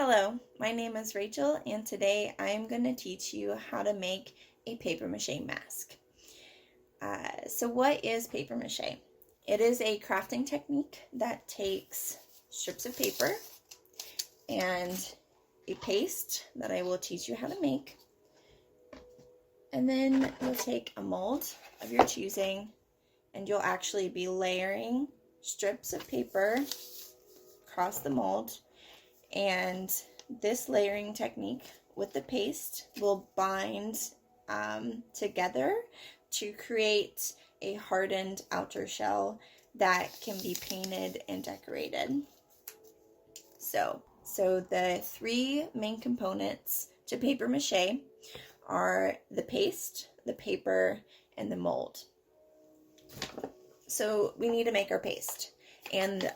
Hello, my name is Rachel, and today I am going to teach you how to make a paper mache mask. So what is paper mache? It is a crafting technique that takes strips of paper and a paste that I will teach you how to make. And then you'll take a mold of your choosing and you'll actually be layering strips of paper across the mold. And this layering technique with the paste will bind together to create a hardened outer shell that can be painted and decorated. So the three main components to paper mache are the paste, the paper, and the mold. So we need to make our paste. And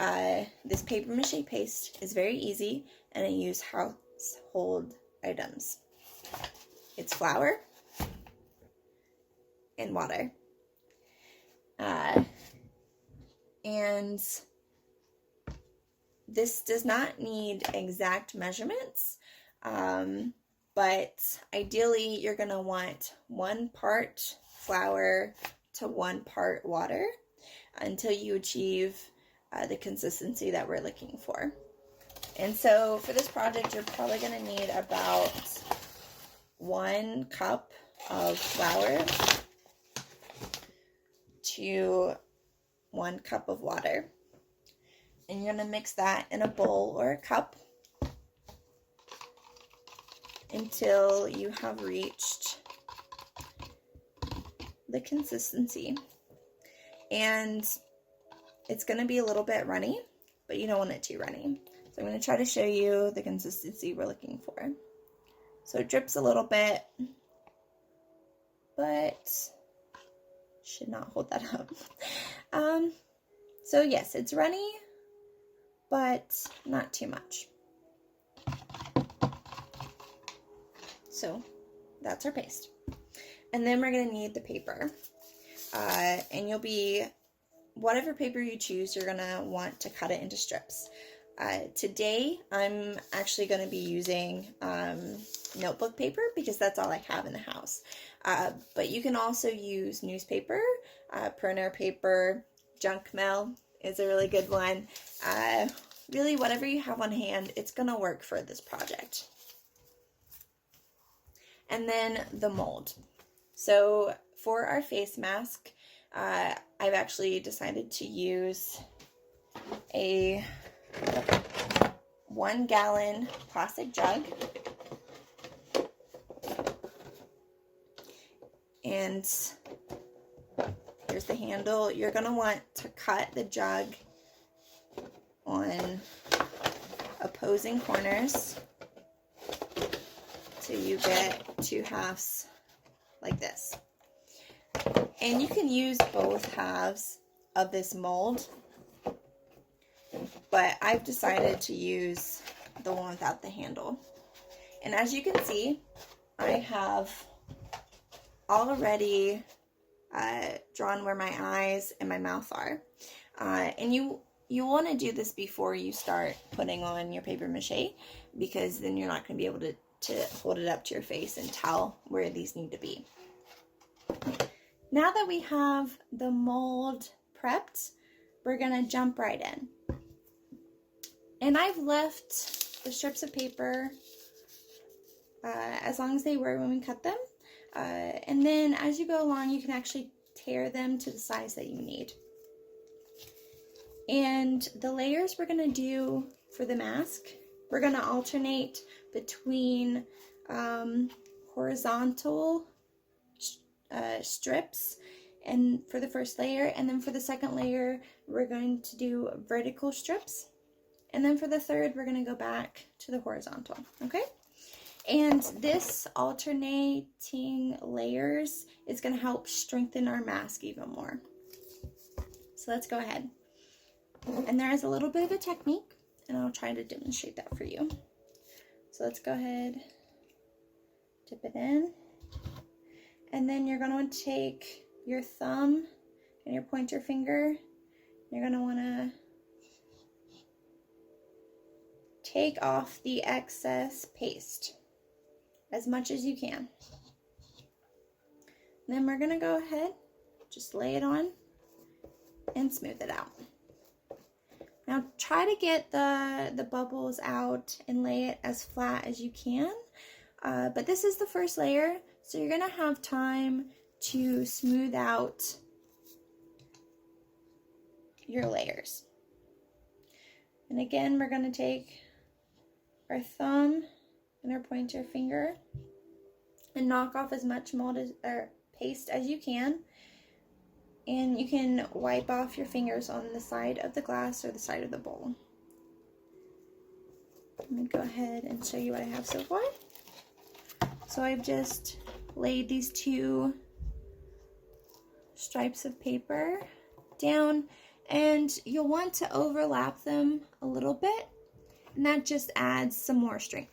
this paper mache paste is very easy, and I use household items. It's flour and water. And this does not need exact measurements, but ideally you're going to want 1 part flour to 1 part water until you achieve the consistency that we're looking for. And so for this project, you're probably going to need about 1 cup of flour to 1 cup of water. And you're going to mix that in a bowl or a cup until you have reached the consistency. And it's going to be a little bit runny, but you don't want it too runny. So I'm going to try to show you the consistency we're looking for. So it drips a little bit, but should not hold that up. So yes, it's runny, but not too much. So that's our paste. And then we're going to need the paper. And you'll be, whatever paper you choose, you're going to want to cut it into strips. Today, I'm actually going to be using notebook paper because that's all I have in the house. But you can also use newspaper, printer paper, junk mail is a really good one. Really, whatever you have on hand, it's going to work for this project. And then the mold. So for our face mask, I've actually decided to use a 1-gallon plastic jug. And here's the handle. You're going to want to cut the jug on opposing corners till you get 2 halves like this. And you can use both halves of this mold, but I've decided to use the one without the handle. And as you can see, I have already drawn where my eyes and my mouth are. And you want to do this before you start putting on your paper mache, because then you're not going to be able to hold it up to your face and tell where these need to be. Now that we have the mold prepped, we're going to jump right in. And I've left the strips of paper as long as they were when we cut them. And then as you go along, you can actually tear them to the size that you need. And the layers we're going to do for the mask, we're going to alternate between horizontal strips and for the first layer, and then for the second layer we're going to do vertical strips, and then for the third we're going to go back to the horizontal. Okay, and this alternating layers is going to help strengthen our mask even more. So let's go ahead, and there is a little bit of a technique, and I'll try to demonstrate that for you. So let's go ahead, dip it in. And then you're going to want to take your thumb and your pointer finger. You're going to want to take off the excess paste as much as you can. Then we're gonna go ahead, just lay it on and smooth it out. Now try to get the bubbles out and lay it as flat as you can. But this is the first layer, so you're gonna have time to smooth out your layers. And again, we're gonna take our thumb and our pointer finger and knock off as much mold or paste as you can. And you can wipe off your fingers on the side of the glass or the side of the bowl. Let me go ahead and show you what I have so far. So I've just laid these 2 stripes of paper down, and you'll want to overlap them a little bit, and that just adds some more strength.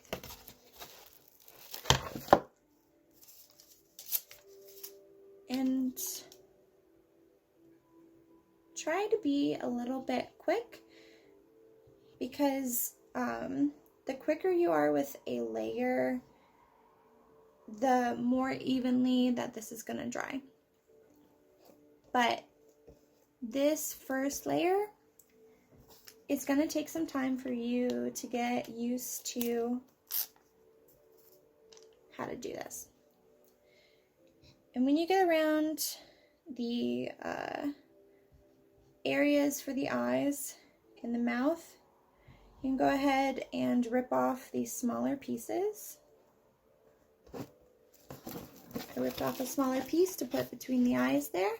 And try to be a little bit quick, because the quicker you are with a layer, the more evenly that this is going to dry. But this first layer, it's going to take some time for you to get used to how to do this. And when you get around the areas for the eyes and the mouth, you can go ahead and rip off these smaller pieces. I ripped off a smaller piece to put between the eyes there.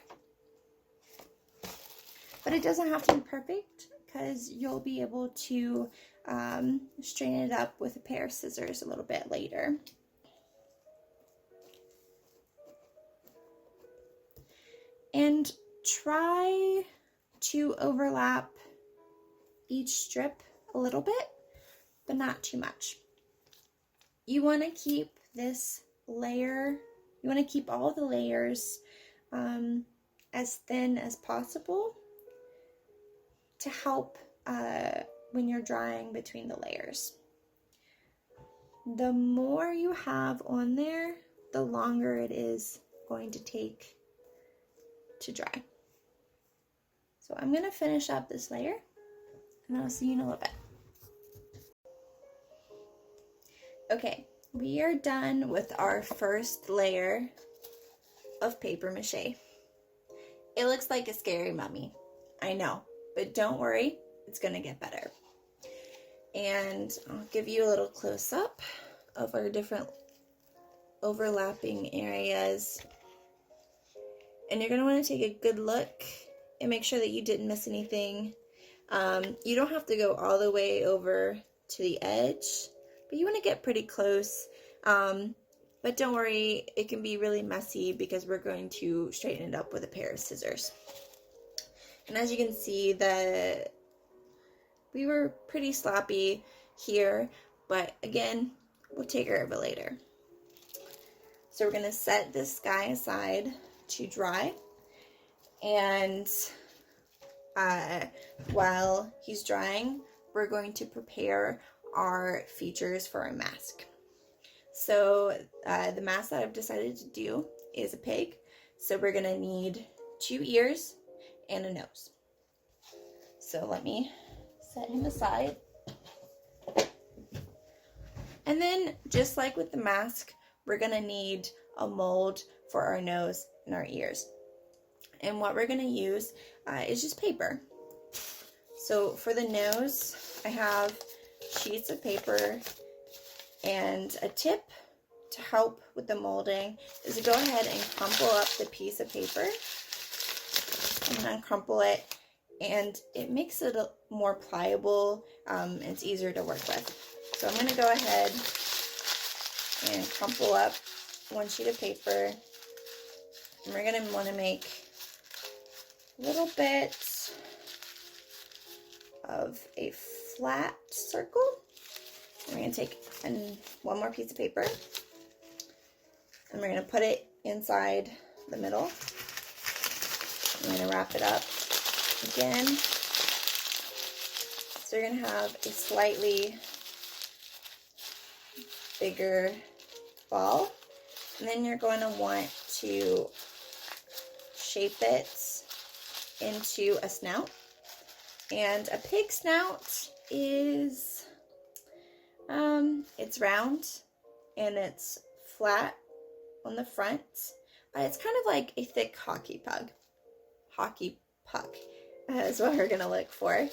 But it doesn't have to be perfect, because you'll be able to straighten it up with a pair of scissors a little bit later. And try to overlap each strip a little bit, but not too much. You want to keep this layer, you want to keep all the layers as thin as possible to help when you're drying between the layers. The more you have on there, the longer it is going to take to dry. So I'm going to finish up this layer, and I'll see you in a little bit. Okay, we are done with our first layer of paper mache. It looks like a scary mummy, I know, but don't worry, it's going to get better. And I'll give you a little close-up of our different overlapping areas. And you're going to want to take a good look and make sure that you didn't miss anything. You don't have to go all the way over to the edge, but you want to get pretty close. But don't worry, it can be really messy because we're going to straighten it up with a pair of scissors. And as you can see, we were pretty sloppy here, but again, we'll take care of it later. So we're going to set this guy aside to dry, and while he's drying, we're going to prepare our features for our mask. So the mask that I've decided to do is a pig, so we're going to need 2 ears and a nose. So let me set him aside. And then, just like with the mask, we're going to need a mold for our nose and our ears. And what we're going to use is just paper. So for the nose, I have sheets of paper, and a tip to help with the molding is to go ahead and crumple up the piece of paper and uncrumple it, and it makes it more pliable. It's easier to work with. So I'm going to go ahead and crumple up one sheet of paper, and we're going to want to make a little bit of a flat circle. We're going to take one more piece of paper, and we're going to put it inside the middle. I'm going to wrap it up again. So you're going to have a slightly bigger ball. And then you're going to want to shape it into a snout. And a pig snout is, it's round and it's flat on the front. It's kind of like a thick hockey puck is what we're gonna look for.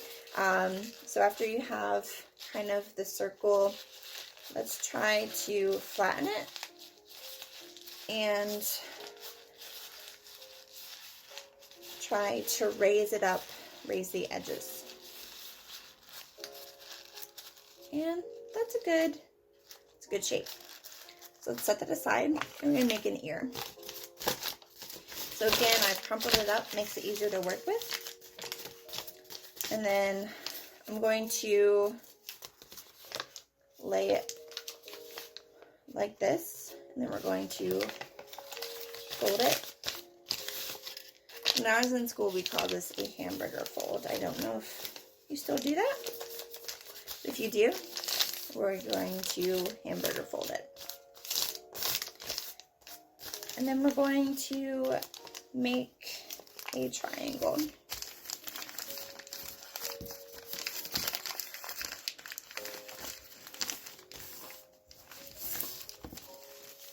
So after you have kind of the circle, let's try to flatten it and try to raise it up, raise the edges. And that's a good shape. So let's set that aside, and we're gonna make an ear. So again, I've crumpled it up, makes it easier to work with. And then I'm going to lay it like this, and then we're going to fold it. When I was in school, we called this a hamburger fold. I don't know if you still do that. If you do, we're going to hamburger fold it. And then we're going to make a triangle.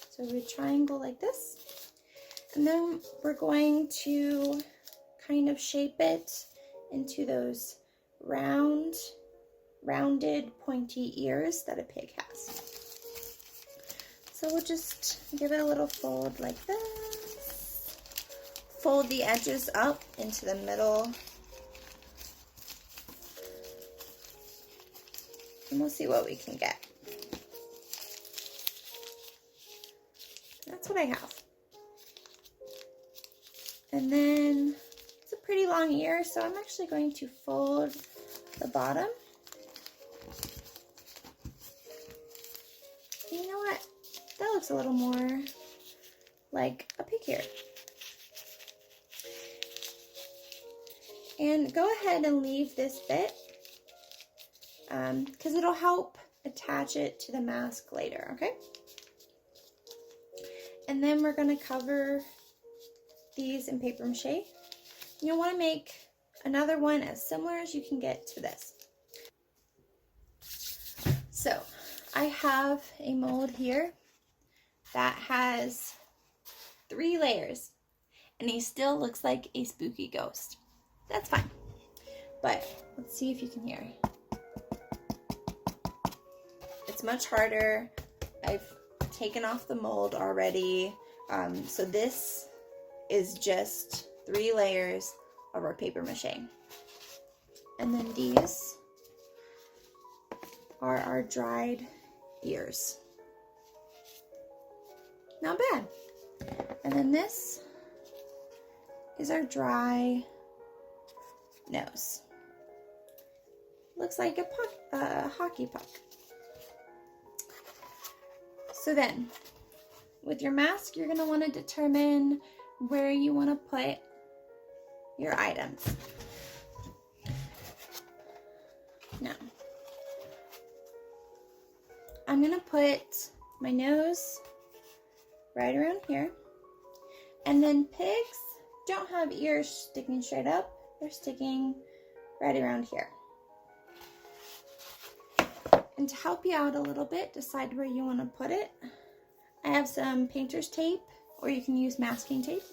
So we triangle like this, and then we're going to kind of shape it into those rounded, pointy ears that a pig has. So we'll just give it a little fold like this. Fold the edges up into the middle. And we'll see what we can get. That's what I have. And then it's a pretty long ear, so I'm actually going to fold the bottom. And you know what? That looks a little more like a pig ear. And go ahead and leave this bit because it'll help attach it to the mask later, okay? And then we're going to cover these in paper mache. You'll want to make another one as similar as you can get to this. So I have a mold here that has 3 layers, and he still looks like a spooky ghost. That's fine, but let's see if you can hear. It's much harder. I've taken off the mold already, so this is just 3 layers of our paper mache. And then these are our dried ears. Not bad. And then this is our dry nose. Looks like a hockey puck. So then, with your mask, you're going to want to determine where you want to put your items. Now, I'm going to put my nose right around here. And then pigs don't have ears sticking straight up. They're sticking right around here. And to help you out a little bit, decide where you want to put it. I have some painter's tape, or you can use masking tape.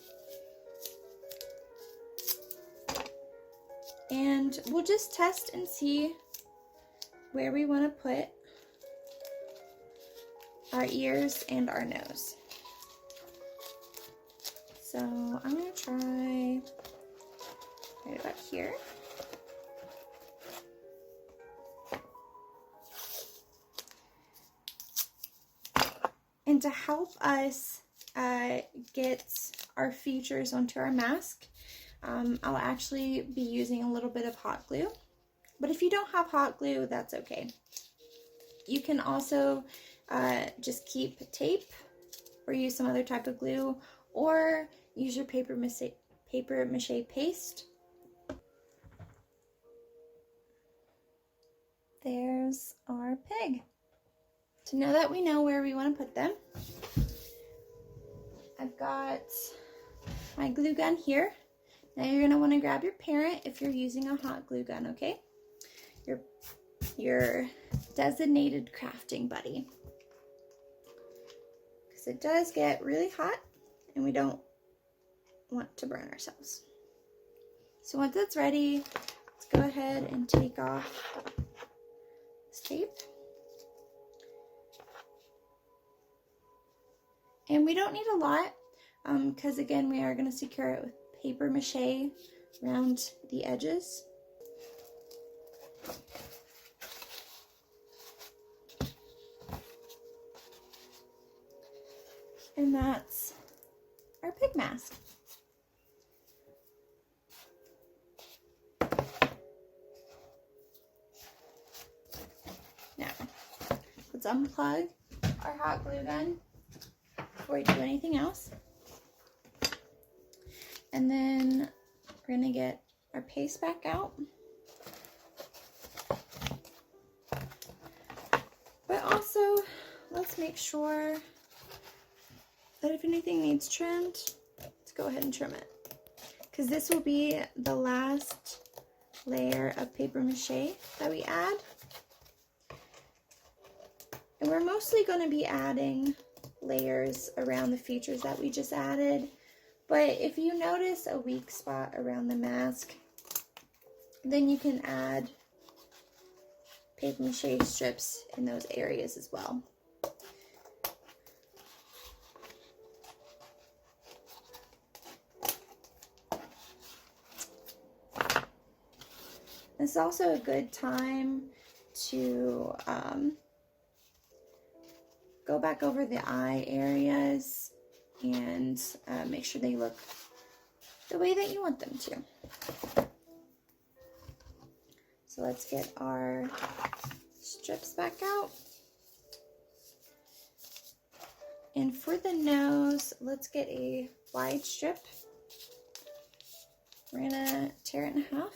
And we'll just test and see where we want to put our ears and our nose. So I'm going to try right about here. And to help us get our features onto our mask, I'll actually be using a little bit of hot glue. But if you don't have hot glue, that's okay. You can also just keep tape or use some other type of glue, or use your paper mache paste. There's our pig. So now that we know where we want to put them, I've got my glue gun here. Now you're going to want to grab your parent if you're using a hot glue gun, okay? Your designated crafting buddy. Because it does get really hot and we don't want to burn ourselves. So once it's ready, let's go ahead and take off this tape. And we don't need a lot because again, we are going to secure it with paper mache around the edges. And that's our pig mask. Now, let's unplug our hot glue gun before we do anything else. And then we're going to get our paste back out. But also, let's make sure that if anything needs trimmed, let's go ahead and trim it. Because this will be the last layer of paper mache that we add. And we're mostly going to be adding layers around the features that we just added. But if you notice a weak spot around the mask, then you can add paper mache strips in those areas as well. It's also a good time to go back over the eye areas and make sure they look the way that you want them to. So let's get our strips back out. And for the nose, let's get a wide strip. We're gonna tear it in half.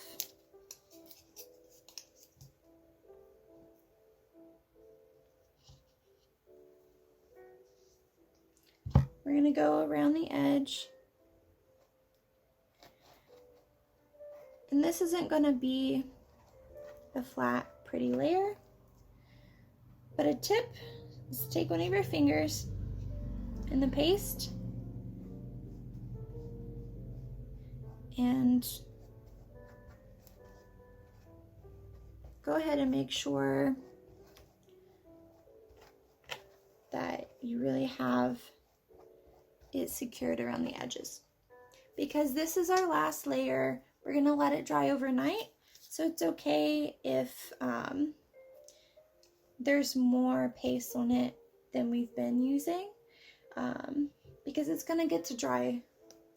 We're going to go around the edge. And this isn't going to be a flat, pretty layer. But a tip is to take one of your fingers in the paste and go ahead and make sure that you really have it secured around the edges. Because this is our last layer, we're going to let it dry overnight. So it's okay if there's more paste on it than we've been using, because it's going to get to dry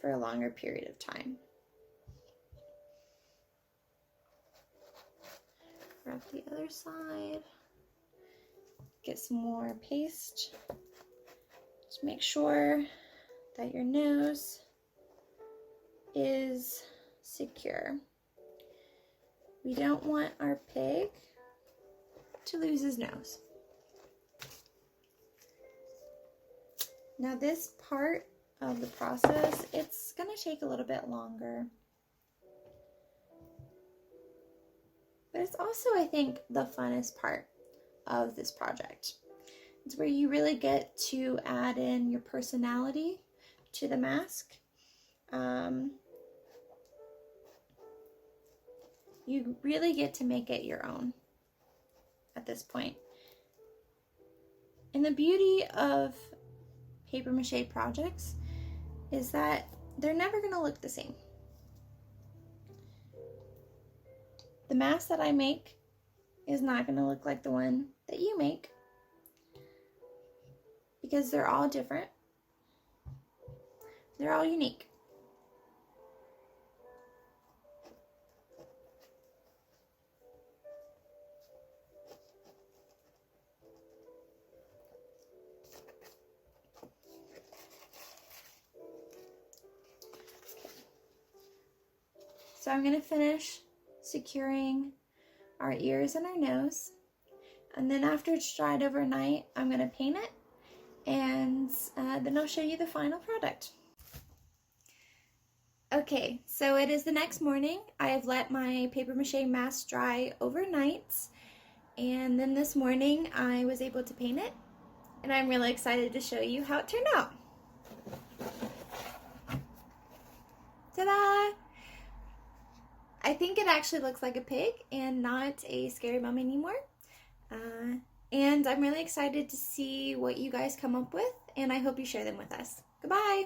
for a longer period of time. Wrap the other side. Get some more paste. Just make sure that your nose is secure. We don't want our pig to lose his nose. Now this part of the process, it's going to take a little bit longer. But it's also, I think, the funnest part of this project. It's where you really get to add in your personality to the mask. You really get to make it your own at this point. And the beauty of paper mache projects is that they're never going to look the same. The mask that I make is not going to look like the one that you make, because they're all different. They're all unique. So I'm going to finish securing our ears and our nose. And then after it's dried overnight, I'm going to paint it, and then I'll show you the final product. Okay, so it is the next morning. I have let my paper mache mask dry overnight, and then this morning I was able to paint it, and I'm really excited to show you how it turned out. Ta-da! I think it actually looks like a pig and not a scary mummy anymore. And I'm really excited to see what you guys come up with, and I hope you share them with us. Goodbye!